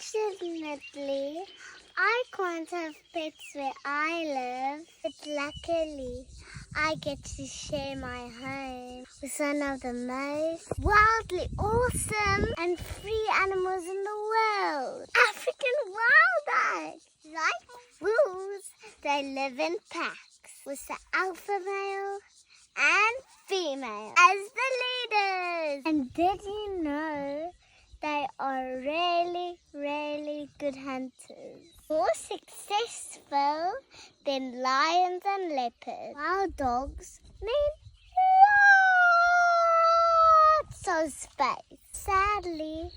Unfortunately, I can't have pets where I live, but luckily I get to share my home with one of the most wildly awesome and free animals in the world, African wildlife. Like wolves, they live in packs with the alpha male and female as the leaders. And did you know they are really, really good hunters? More successful than lions and leopards. Wild dogs need lots of space. Sadly,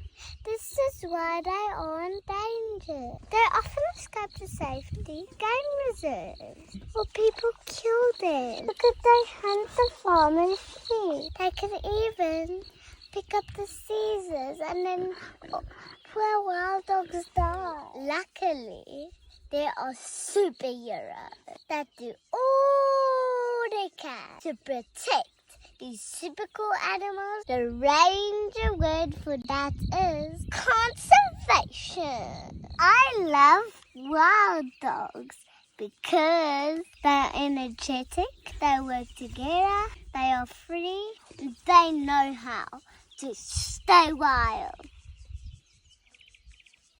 this is why they are in danger. They often escape to safety, game reserves, or people kill them because they hunt the farmer's sheep. They can even pick up the seizures and then poor wild dogs die. Luckily, there are superheroes that do all they can to protect these super cool animals. The ranger word for that is conservation. I love wild dogs because they're energetic, they work together, they are free, and they know how to stay wild.